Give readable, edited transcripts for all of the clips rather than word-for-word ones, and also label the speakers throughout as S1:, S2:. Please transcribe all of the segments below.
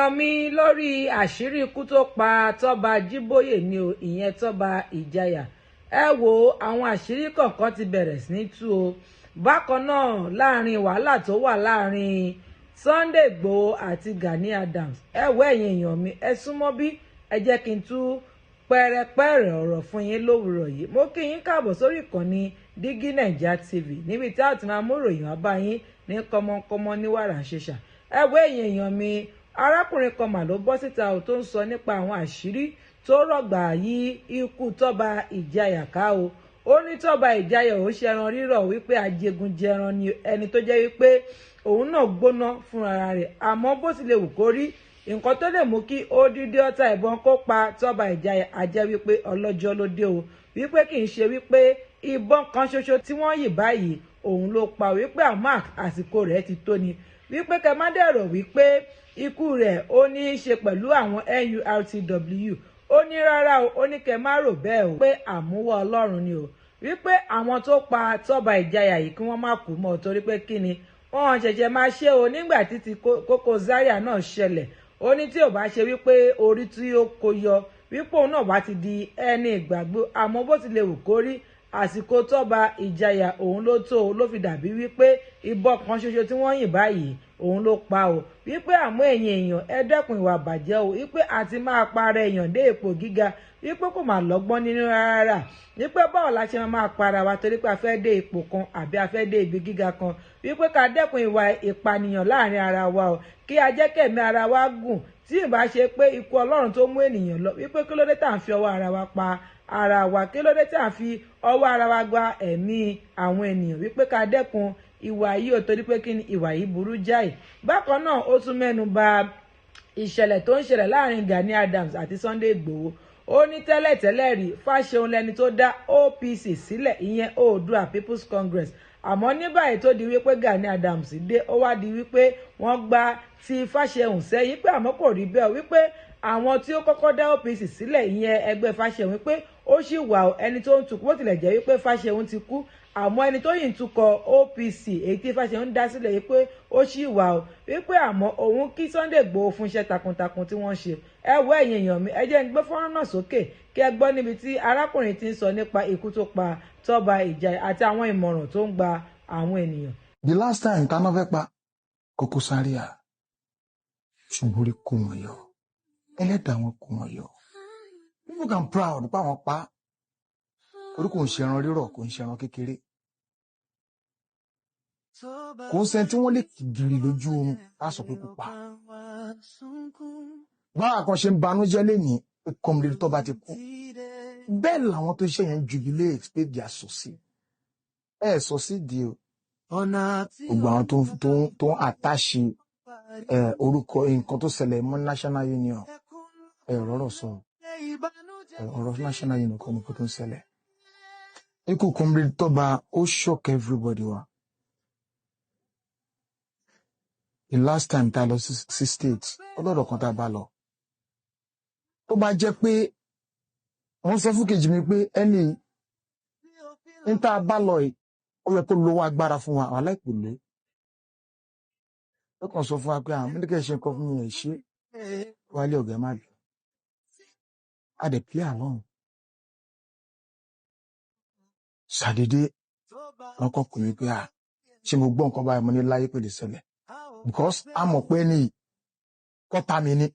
S1: èèyàn mi lórí àṣírí ikú tó pa Toba Ijaya ni o, ìyẹn Toba Ijaya. Ẹ wo àwọn àṣírí kọ̀ọ̀kan ti bẹ̀rẹ̀ sí ní tú o. Bákan náà láàrin wàhálà tó wà láàrin Sunday Igboho àti Gani Adams. Ẹ wo ẹ̀yin èèyàn mi, ẹ súnmọ́ bí ẹ jẹ́ kí n tú pẹ́rẹpẹ́rẹ ọ̀rọ̀ fún yín lówùrọ̀ yìí. Mo kí yín káàbọ̀ sórí ìkànnì DIGINAIJA TV níbi tí a ti máa mú ìròyìn wá bá yín ní kọ́mọkọ́mọ ní wàrà ṣẹṣà. Ẹ wo ẹ̀yin èèyàn mi, arákùnrin kan mà ló bọ́ síta tó ń sọ nípa àwọn àṣírí tó rọ̀gbà yí ikú Toba Ijaya ká o. Ó ní Toba Ijaya ò ṣẹran rírọ̀ wípé ajégunjẹran ni ẹni tó jẹ́ wípé òun náà gbóná fúnra rẹ̀, àmọ́ bó tilẹ̀ wù kó rí nǹkan tó lè mú kí ó dídí ọta ìbọn kó pa Toba Ijaya àjẹ́ wípé ọlọ́jọ́ ló dé o, wípé kì í ṣe wípé ìbọn kan ṣoṣo tí wọ́n yìn báyìí òun ló pa, wípé àmọ́ àsìkò rẹ̀ ti tó ni, wípé kẹ má dẹ̀rọ̀ wípé ikú rẹ̀ ó ní í ṣe pẹ̀lú àwọn Nurtw. Ó ní rárá o, ó ní kẹ má rò bẹ́ẹ̀ o, pé àmúwọ́ Ọlọ́run ni o, wípé àwọn tó pa Toba Ijaya yìí kí wọ́n má kú mọ́ torí pé kí ni wọ́n ṣẹ̀ṣẹ̀ máa ṣe o nígbà tí ti Koko Zaria náà ṣẹlẹ̀. Ó ní tí ò bá ṣe wípé orí tí ó kó yọ wípé òun náà bá ti di ẹni ìgbàgbé, àmọ́ bó tilẹ̀ wù kó rí àsìkò Toba Ijaya òun ló tó o, ló fi dàbí wípé ìbọn kan ṣoṣo tí wọ́n yìn báyìí òun ló pa o, wípé àmọ́ ẹ̀yin èèyàn ẹ dẹ́kun ìwà bàjẹ́ o, wípé àti máa para èèyàn dé ipò gíga wípé kò máa lọ́gbọ́n nínú rárá, wípé báwo la ṣe máa para wa torí pé a fẹ́ dé ipò kan àbí a fẹ́ dé ibi gíga kan, wípé ká dẹ́kun ìwà ìpànìyàn láàrin ara wa o, kí a jẹ́ kẹ̀mí ara wa gùn, tí ì bá ṣe pé ikú Ọlọ́run tó mú ènìyàn lọ, wípé kí ló dé tá à ń fi ọwọ́ ara wa pa ara wa, kí ló dé tí à ń fi ọwọ́ ara wa gba ẹ̀mí àwọn ènìyàn, wípé ká dẹ́kun ìwà yìí ò torí pé kí ni ìwà yìí burú jáì. Bákan náà ó tún mẹ́nu bà ìṣẹ̀lẹ̀ tó ń ṣẹlẹ̀ láàrin Gani Adams àti Sunday Igboho. Ó ní tẹ́lẹ̀tẹ́lẹ̀ rí Fáṣẹ̀hùn lẹni tó dá OPC sílẹ̀, ìyẹn Oòduà People's Congress, àmọ́ ní báyìí tó di wípé Gani Adams dé, ó wá di wípé wọ́n gba ti Fáṣẹ̀hùn sẹ́yìn, pé àmọ́ kò rí bẹ́ẹ̀, wípé àwọn tí ó kọ́kọ́ dá OPC sílẹ̀ ìyẹn ẹgbẹ́ Fáṣẹ̀hùn, wípé ó sì wà ẹni tó ń tukọ̀, bó tilẹ̀ jẹ́ wípé Fáṣẹ̀hùn ti kú, àmọ́ ẹni tó yìí ń tukọ̀ OPC èyí tí Fáṣẹ̀hùn dá sílẹ̀ yìí pé ó sì wà o, wípé àmọ́ òun kí Sunday Igboho fún iṣẹ́ takuntakun tí wọ́n ṣe. Ẹ wo ẹ̀yin èèyàn mi, ẹ jẹ́ ń gbé fọ́nrán náà sókè kí ẹ gbọ́ níbi tí arákùnrin ti ń sọ nípa ikú tó pa Toba Ijaya àti àwọn ìmọ̀ràn tó ń gba àwọn ènìyàn.
S2: The last time tá náà fẹ́ pa Koko Zaria ṣùgbọ́n orí kó wọn yọ, ẹlẹ́dàá wọn kó wọn yọ. People can proud pa wọn pa orí kò ń ṣẹran rírọ̀, kò ń ṣẹran kékeré, kò ń sẹ́ni tí wọ́n lè kìgìrì lójú oorun á sọ pé pupa. Báwa kan ṣe ń banújẹ́ lénìí pé kọ́mílẹ̀ Toba ti kú, bẹ́ẹ̀ làwọn tó ṣe yẹn jubilate pé they are succeed. Ẹ succeed o. Gbogbo àwọn tó ń àtàṣe orúkọ nǹkan tó ṣẹlẹ̀ mọ́ National Union rọ́rọ̀ sọ ọ̀rọ̀ National Union kan nìkan tó ń ṣẹlẹ̀. Ikú kọ́mílẹ̀ Toba ó shock everybody wa. The last time tá lọ sí state ọlọ́dọ̀ kan tá bá lọ, tó bá jẹ́ pé wọ́n sọ fún kejì mi pé ẹni ń tá bá lọ yìí ó yẹ kó lówó agbára fún wa, àwọn aláìpò lé ó kàn sọ fún wa pé àwọn mílíkẹ́ ṣe nǹkan fún mi ẹ̀ ṣe wálé ọ̀gá má bì á dẹ̀ play along. Ṣàdédé wọn kàn pè mí pé ṣé mo gbọ́ nǹkan báyìí mo ní láyé pé lè ṣẹlẹ̀, because a mọ̀ pé ní kọ́ta mi ní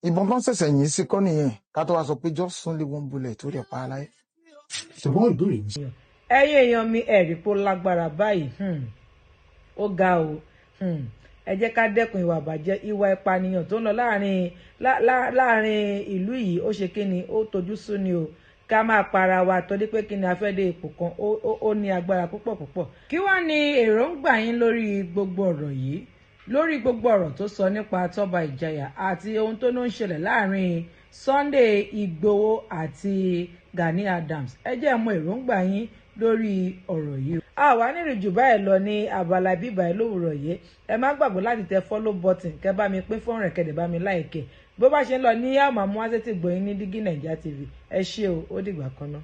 S2: ìbọn kan ṣẹ̀ṣẹ̀ yìí sí kọ́ nìyẹn ká tó wá sọ pé just only one bullet tó rẹ̀ pa aláyé. Ṣùgbọ́n ìbéèrè mi.
S1: Ẹ̀yin èèyàn mi, ẹ̀rí pó lágbára báyìí, ó ga o. Ẹ jẹ́ ká dẹ́kun ìwà àbàjẹ́, ìwà ìpànìyàn tó ń lọ láàrin ìlú yìí, ó ṣe kí ni ó tojú sú ni o. Ká máa para wa torí pé kí ni a fẹ́ dé ipò kan, ó ní agbára púpọ̀ púpọ̀. Kí wá ní èròǹgbà yín lórí gbogbo ọ̀rọ̀ yìí, lórí gbogbo ọ̀rọ̀ tó sọ nípa Toba Ijaya àti ohun tó ń ṣẹlẹ̀ láàrin Sunday Igboho àti Gani Adams? Ẹ jẹ́ mọ̀ èròǹgbà yín lórí ọ̀rọ̀ yìí. A wà nírìn jù báyìí lọ ní abala bíbá ẹ lówùrọ̀ yìí. Ẹ má gbàgbọ́ láti tẹ follow button, kẹ́ bá mi pín fọ́nrán, kẹ́ dẹ̀ bá mi like. Bó bá ṣe ń lọ ní àmọ́ mú àṣetì gbòyìn ní DIGINAIJA TV. Ẹ ṣé o, ó dìgbà kan náà.